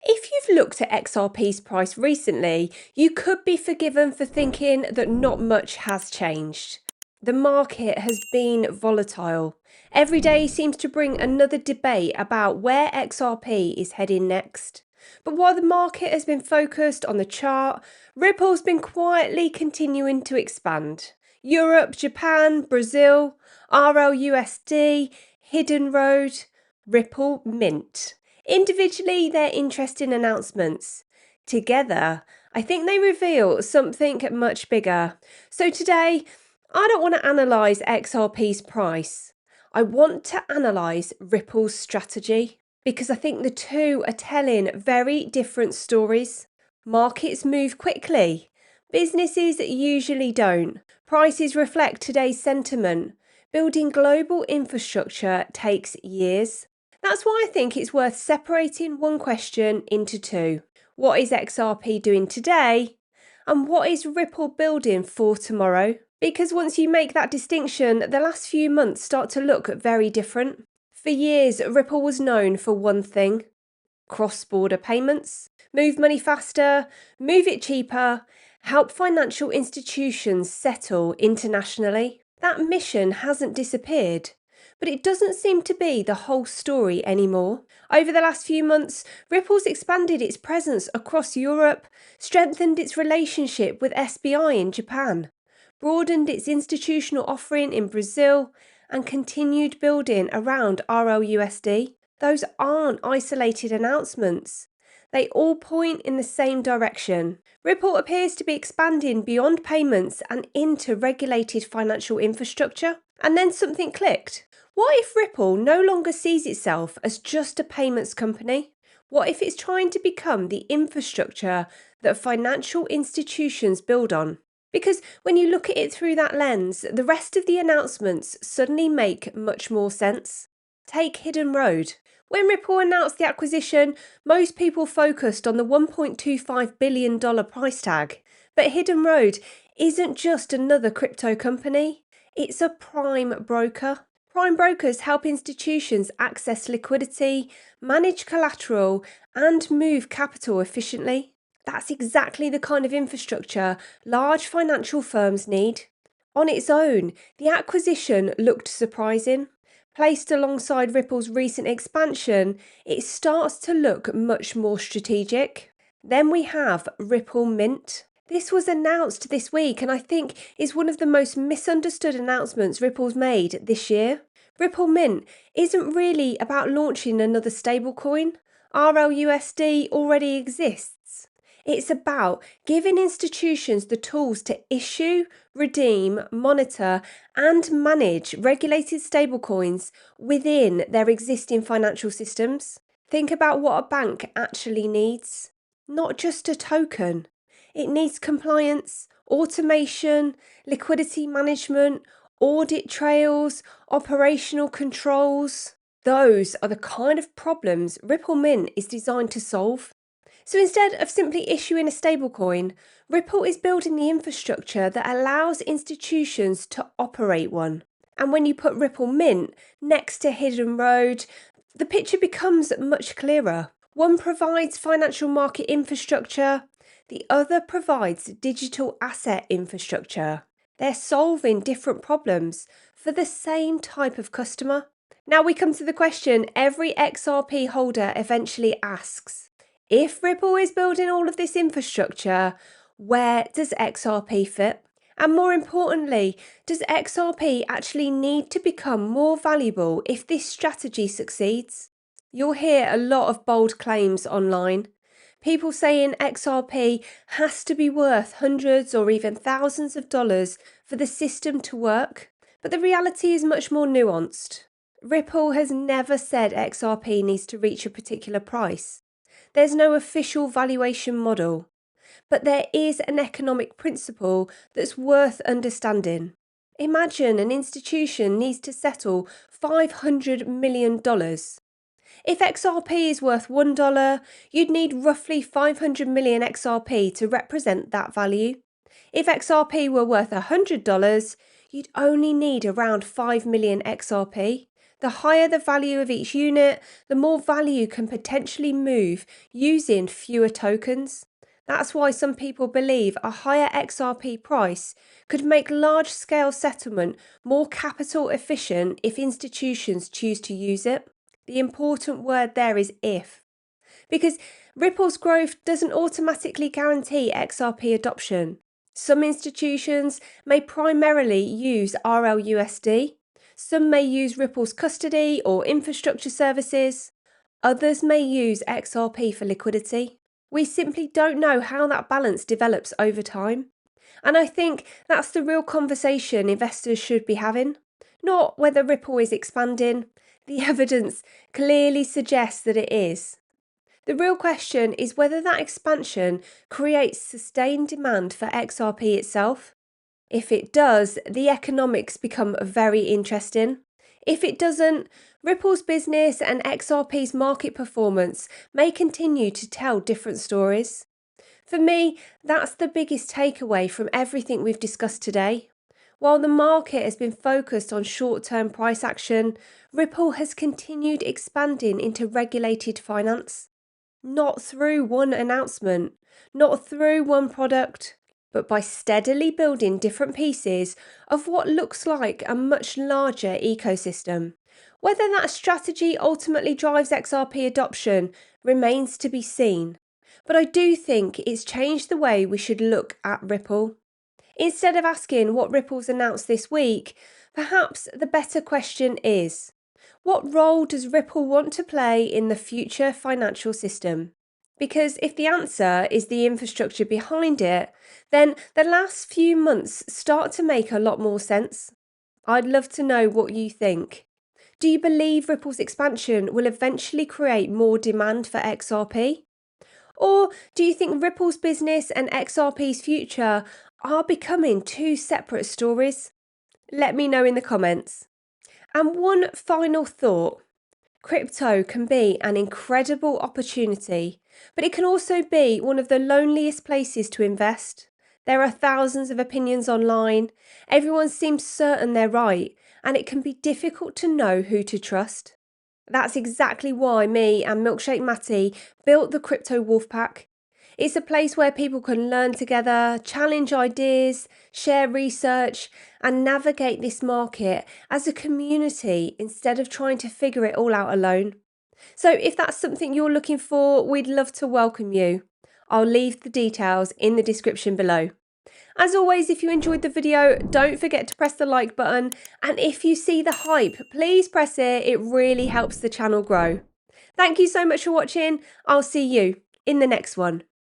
If you've looked at XRP's price recently, you could be forgiven for thinking that not much has changed. The market has been volatile. Every day seems to bring another debate about where XRP is heading next. But while the market has been focused on the chart, Ripple's been quietly continuing to expand. Europe, Japan, Brazil, RLUSD, Hidden Road, Ripple Mint. Individually, they're interesting announcements. Together, I think they reveal something much bigger. So today, I don't want to analyse XRP's price. I want to analyse Ripple's strategy because I think the two are telling very different stories. Markets move quickly. Businesses usually don't. Prices reflect today's sentiment. Building global infrastructure takes years. That's why I think it's worth separating one question into two. What is XRP doing today? And what is Ripple building for tomorrow? Because once you make that distinction, the last few months start to look very different. For years, Ripple was known for one thing: cross-border payments. Move money faster, move it cheaper, help financial institutions settle internationally. That mission hasn't disappeared. But it doesn't seem to be the whole story anymore. Over the last few months, Ripple's expanded its presence across Europe, strengthened its relationship with SBI in Japan, broadened its institutional offering in Brazil, and continued building around RLUSD. Those aren't isolated announcements. They all point in the same direction. Ripple appears to be expanding beyond payments and into regulated financial infrastructure. And then something clicked. What if Ripple no longer sees itself as just a payments company? What if it's trying to become the infrastructure that financial institutions build on? Because when you look at it through that lens, the rest of the announcements suddenly make much more sense. Take Hidden Road. When Ripple announced the acquisition, most people focused on the $1.25 billion price tag. But Hidden Road isn't just another crypto company, it's a prime broker. Prime brokers help institutions access liquidity, manage collateral, and move capital efficiently. That's exactly the kind of infrastructure large financial firms need. On its own, the acquisition looked surprising. Placed alongside Ripple's recent expansion, it starts to look much more strategic. Then we have Ripple Mint. This was announced this week and I think is one of the most misunderstood announcements Ripple's made this year. Ripple Mint isn't really about launching another stablecoin. RLUSD already exists. It's about giving institutions the tools to issue, redeem, monitor, and manage regulated stablecoins within their existing financial systems. Think about what a bank actually needs. Not just a token. It needs compliance, automation, liquidity management, audit trails, operational controls. Those are the kind of problems Ripple Mint is designed to solve. So instead of simply issuing a stablecoin, Ripple is building the infrastructure that allows institutions to operate one. And when you put Ripple Mint next to Hidden Road, the picture becomes much clearer. One provides financial market infrastructure, the other provides digital asset infrastructure. They're solving different problems for the same type of customer. Now we come to the question every XRP holder eventually asks. If Ripple is building all of this infrastructure, where does XRP fit? And more importantly, does XRP actually need to become more valuable if this strategy succeeds? You'll hear a lot of bold claims online. People saying XRP has to be worth hundreds or even thousands of dollars for the system to work. But the reality is much more nuanced. Ripple has never said XRP needs to reach a particular price. There's no official valuation model. But there is an economic principle that's worth understanding. Imagine an institution needs to settle $500 million. If XRP is worth $1, you'd need roughly 500 million XRP to represent that value. If XRP were worth $100, you'd only need around 5 million XRP. The higher the value of each unit, the more value can potentially move using fewer tokens. That's why some people believe a higher XRP price could make large-scale settlement more capital efficient if institutions choose to use it. The important word there is if. Because Ripple's growth doesn't automatically guarantee XRP adoption. Some institutions may primarily use RLUSD. Some may use Ripple's custody or infrastructure services. Others may use XRP for liquidity. We simply don't know how that balance develops over time. And I think that's the real conversation investors should be having. Not whether Ripple is expanding. The evidence clearly suggests that it is. The real question is whether that expansion creates sustained demand for XRP itself. If it does, the economics become very interesting. If it doesn't, Ripple's business and XRP's market performance may continue to tell different stories. For me, that's the biggest takeaway from everything we've discussed today. While the market has been focused on short-term price action, Ripple has continued expanding into regulated finance. Not through one announcement, not through one product, but by steadily building different pieces of what looks like a much larger ecosystem. Whether that strategy ultimately drives XRP adoption remains to be seen, but I do think it's changed the way we should look at Ripple. Instead of asking what Ripple's announced this week, perhaps the better question is, what role does Ripple want to play in the future financial system? Because if the answer is the infrastructure behind it, then the last few months start to make a lot more sense. I'd love to know what you think. Do you believe Ripple's expansion will eventually create more demand for XRP? Or do you think Ripple's business and XRP's future are becoming two separate stories? Let me know in the comments. And one final thought. Crypto can be an incredible opportunity, but it can also be one of the loneliest places to invest. There are thousands of opinions online, everyone seems certain they're right, and it can be difficult to know who to trust. That's exactly why me and Milkshake Matty built the Crypto Wolfpack. It's a place where people can learn together, challenge ideas, share research, and navigate this market as a community instead of trying to figure it all out alone. So if that's something you're looking for, we'd love to welcome you. I'll leave the details in the description below. As always, if you enjoyed the video, don't forget to press the like button. And if you see the hype, please press it. It really helps the channel grow. Thank you so much for watching. I'll see you in the next one.